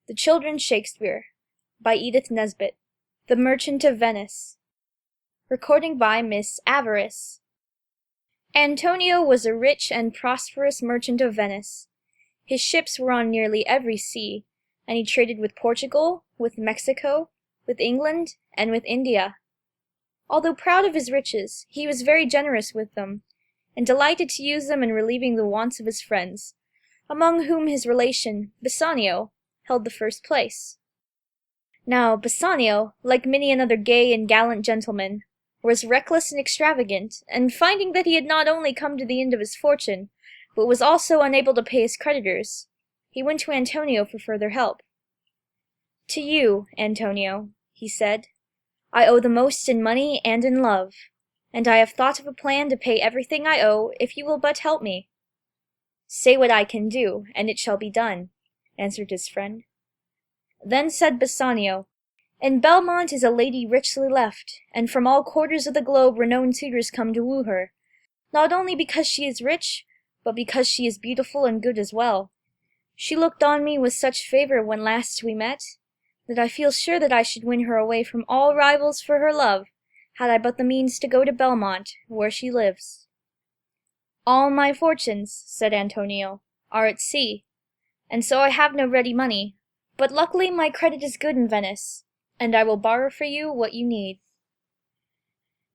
The Children's Shakespeare by Edith Nesbit. The Merchant of Venice. Recording by Miss Avarice. Antonio was a rich and prosperous merchant of Venice. His ships were on nearly every sea, and he traded with Portugal, with Mexico, with England, and with India. Although proud of his riches, he was very generous with them, and delighted to use them in relieving the wants of his friends, among whom his relation, Bassanio, held the first place. Now Bassanio, like many another gay and gallant gentleman, was reckless and extravagant, and finding that he had not only come to the end of his fortune, but was also unable to pay his creditors, he went to Antonio for further help. "To you, Antonio," he said, "I owe the most in money and in love, and I have thought of a plan to pay everything I owe if you will but help me." "Say what I can do, and it shall be done," answered his friend. Then said Bassanio, "In Belmont is a lady richly left, and from all quarters of the globe renowned suitors come to woo her, not only because she is rich, but because she is beautiful and good as well. She looked on me with such favor when last we met, that I feel sure that I should win her away from all rivals for her love, had I but the means to go to Belmont, where she lives." "All my fortunes," said Antonio, "are at sea, and so I have no ready money, but luckily my credit is good in Venice, and I will borrow for you what you need."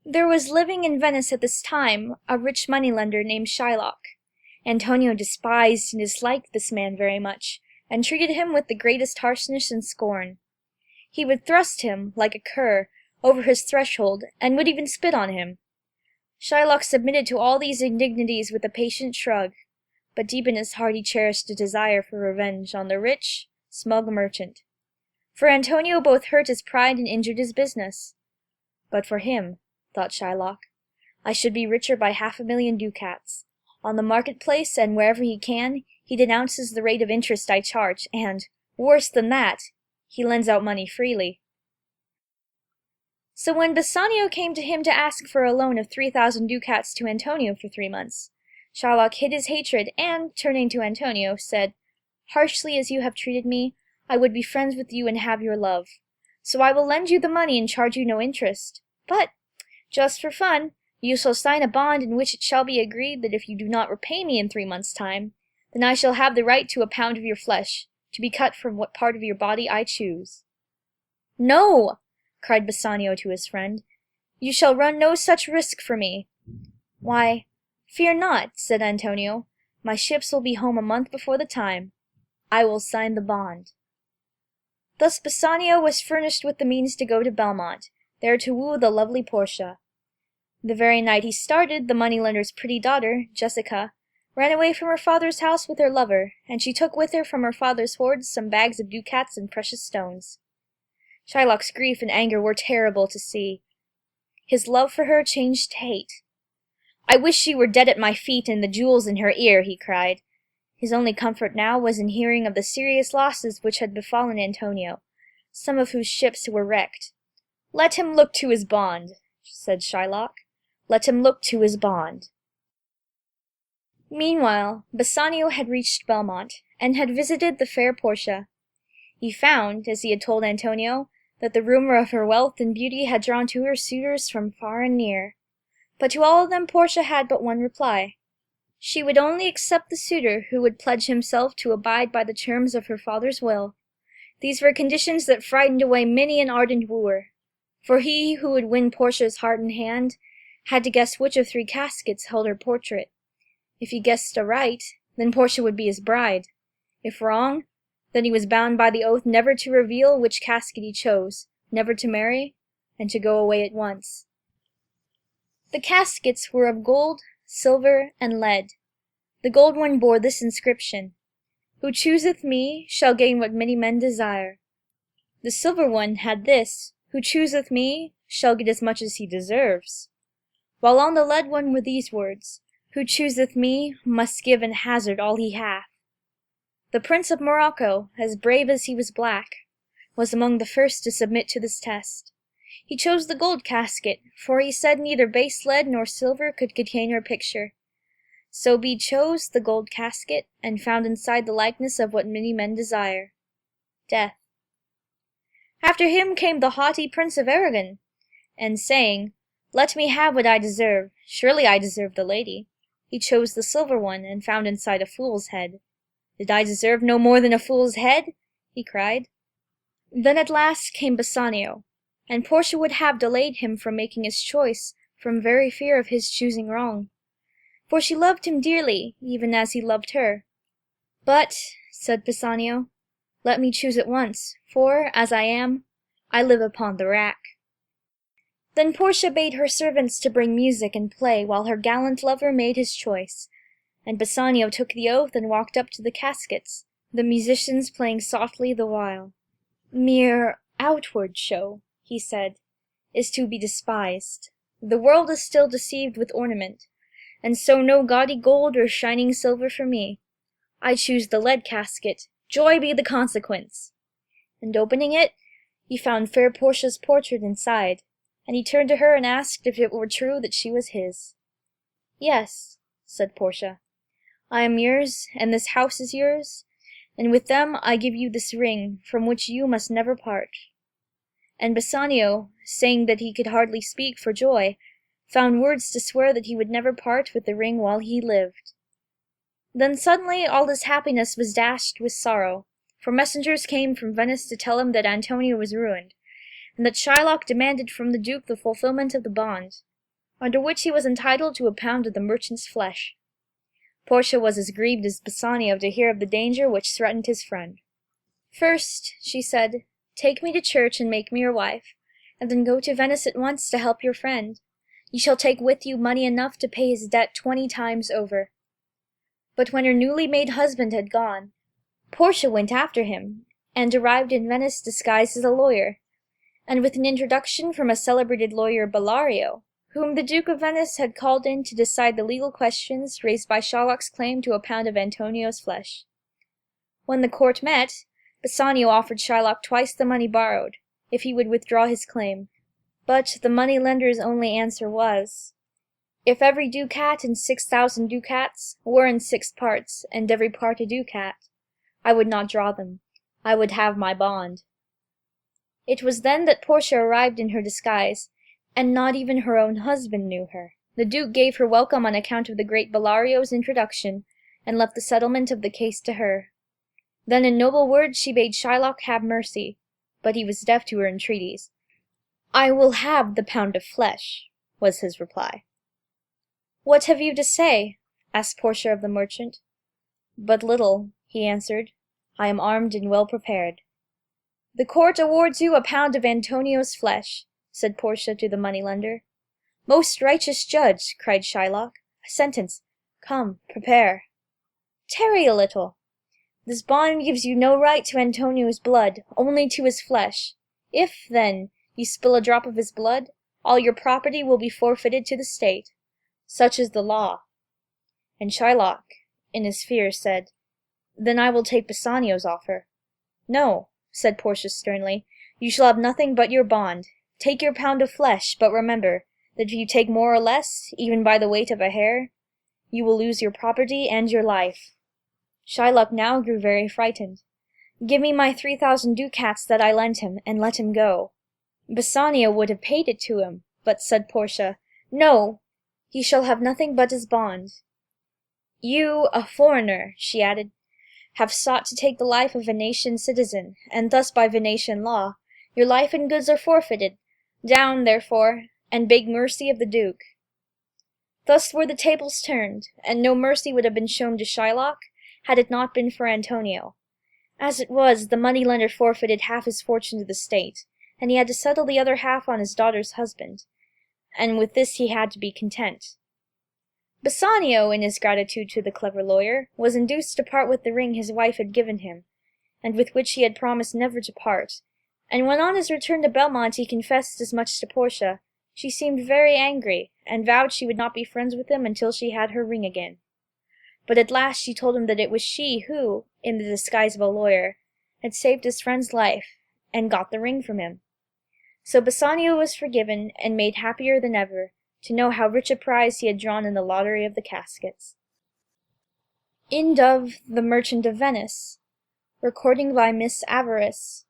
There was living in Venice at this time a rich moneylender named Shylock. Antonio despised and disliked this man very much, and treated him with the greatest harshness and scorn. He would thrust him, like a cur, over his threshold, and would even spit on him. Shylock submitted to all these indignities with a patient shrug, but deep in his heart he cherished a desire for revenge on the rich, smug merchant. For Antonio both hurt his pride and injured his business. "But for him," thought Shylock, "I should be richer by 500,000 ducats. On the market-place and wherever he can, he denounces the rate of interest I charge, and, worse than that, he lends out money freely." So when Bassanio came to him to ask for a loan of 3,000 ducats to Antonio for 3 months, Shylock hid his hatred and, turning to Antonio, said, "Harshly as you have treated me, I would be friends with you and have your love. So I will lend you the money and charge you no interest. But, just for fun, you shall sign a bond in which it shall be agreed that if you do not repay me in 3 months' time, then I shall have the right to a pound of your flesh, to be cut from what part of your body I choose." "No!" cried Bassanio to his friend. "You shall run no such risk for me." "Why, fear not," said Antonio. "My ships will be home a month before the time. I will sign the bond." Thus Bassanio was furnished with the means to go to Belmont, there to woo the lovely Portia. The very night he started, the moneylender's pretty daughter, Jessica, ran away from her father's house with her lover, and she took with her from her father's hoards some bags of ducats and precious stones. Shylock's grief and anger were terrible to see. His love for her changed to hate. "I wish she were dead at my feet and the jewels in her ear," he cried. His only comfort now was in hearing of the serious losses which had befallen Antonio, some of whose ships were wrecked. "Let him look to his bond," said Shylock. "Let him look to his bond." Meanwhile, Bassanio had reached Belmont, and had visited the fair Portia. He found, as he had told Antonio, that the rumor of her wealth and beauty had drawn to her suitors from far and near. But to all of them Portia had but one reply. She would only accept the suitor who would pledge himself to abide by the terms of her father's will. These were conditions that frightened away many an ardent wooer, for he who would win Portia's heart and hand had to guess which of 3 caskets held her portrait. If he guessed aright, then Portia would be his bride. If wrong, then he was bound by the oath never to reveal which casket he chose, never to marry, and to go away at once. The caskets were of gold, silver, and lead. The gold one bore this inscription: "Who chooseth me shall gain what many men desire." The silver one had this: "Who chooseth me shall get as much as he deserves." While on the lead one were these words: "Who chooseth me must give and hazard all he hath." The Prince of Morocco, as brave as he was black, was among the first to submit to this test. He chose the gold casket, for he said neither base lead nor silver could contain her picture. So Bede chose the gold casket, and found inside the likeness of what many men desire. death. After him came the haughty Prince of Aragon, and saying, "Let me have what I deserve, surely I deserve the lady," he chose the silver one, and found inside a fool's head. "Did I deserve no more than a fool's head?" he cried. Then at last came Bassanio, and Portia would have delayed him from making his choice, from very fear of his choosing wrong. For she loved him dearly, even as he loved her. "But," said Bassanio, "let me choose at once, for, as I am, I live upon the rack." Then Portia bade her servants to bring music and play while her gallant lover made his choice, and Bassanio took the oath and walked up to the caskets, the musicians playing softly the while. "Mere outward show," he said, "is to be despised. The world is still deceived with ornament, and so no gaudy gold or shining silver for me. I choose the lead casket, joy be the consequence!" And opening it, he found fair Portia's portrait inside, and he turned to her and asked if it were true that she was his. "Yes," said Portia, "I am yours, and this house is yours, and with them I give you this ring, from which you must never part." And Bassanio, saying that he could hardly speak for joy, found words to swear that he would never part with the ring while he lived. Then suddenly all his happiness was dashed with sorrow, for messengers came from Venice to tell him that Antonio was ruined, and that Shylock demanded from the Duke the fulfillment of the bond, under which he was entitled to a pound of the merchant's flesh. Portia was as grieved as Bassanio to hear of the danger which threatened his friend. "First," she said, "take me to church and make me your wife, and then go to Venice at once to help your friend. You shall take with you money enough to pay his debt 20 times over." But when her newly made husband had gone, Portia went after him, and arrived in Venice disguised as a lawyer, and with an introduction from a celebrated lawyer Bellario, whom the Duke of Venice had called in to decide the legal questions raised by Shylock's claim to a pound of Antonio's flesh. When the court met, Bassanio offered Shylock twice the money borrowed, if he would withdraw his claim, but the money-lender's only answer was, "If every ducat and 6,000 ducats were in 6 parts, and every part a ducat, I would not draw them. I would have my bond." It was then that Portia arrived in her disguise, and not even her own husband knew her. The Duke gave her welcome on account of the great Bellario's introduction, and left the settlement of the case to her. Then in noble words she bade Shylock have mercy, but he was deaf to her entreaties. "I will have the pound of flesh," was his reply. "What have you to say?" asked Portia of the merchant. "But little," he answered. "I am armed and well prepared." "The court awards you a pound of Antonio's flesh," said Portia to the money-lender. "Most righteous judge," cried Shylock, "a sentence. Come, prepare." "Tarry a little. This bond gives you no right to Antonio's blood, only to his flesh. If, then, you spill a drop of his blood, all your property will be forfeited to the state. Such is the law." And Shylock, in his fear, said, "Then I will take Bassanio's offer." "No," said Portia sternly, "you shall have nothing but your bond. Take your pound of flesh, but remember that if you take more or less, even by the weight of a hair, you will lose your property and your life." Shylock now grew very frightened. "Give me my 3,000 ducats that I lent him, and let him go." Bassanio would have paid it to him, but said Portia, "No, he shall have nothing but his bond." "You, a foreigner," she added, "have sought to take the life of a Venetian citizen, and thus by Venetian law, your life and goods are forfeited. Down, therefore, and beg mercy of the Duke." Thus were the tables turned, and no mercy would have been shown to Shylock, had it not been for Antonio. As it was, the money-lender forfeited half his fortune to the state, and he had to settle the other half on his daughter's husband, and with this he had to be content. Bassanio, in his gratitude to the clever lawyer, was induced to part with the ring his wife had given him, and with which he had promised never to part, and when on his return to Belmont he confessed as much to Portia, she seemed very angry, and vowed she would not be friends with him until she had her ring again. But at last she told him that it was she who, in the disguise of a lawyer, had saved his friend's life, and got the ring from him. So Bassanio was forgiven, and made happier than ever, to know how rich a prize he had drawn in the lottery of the caskets. End of The Merchant of Venice, Recording by Miss Avarice.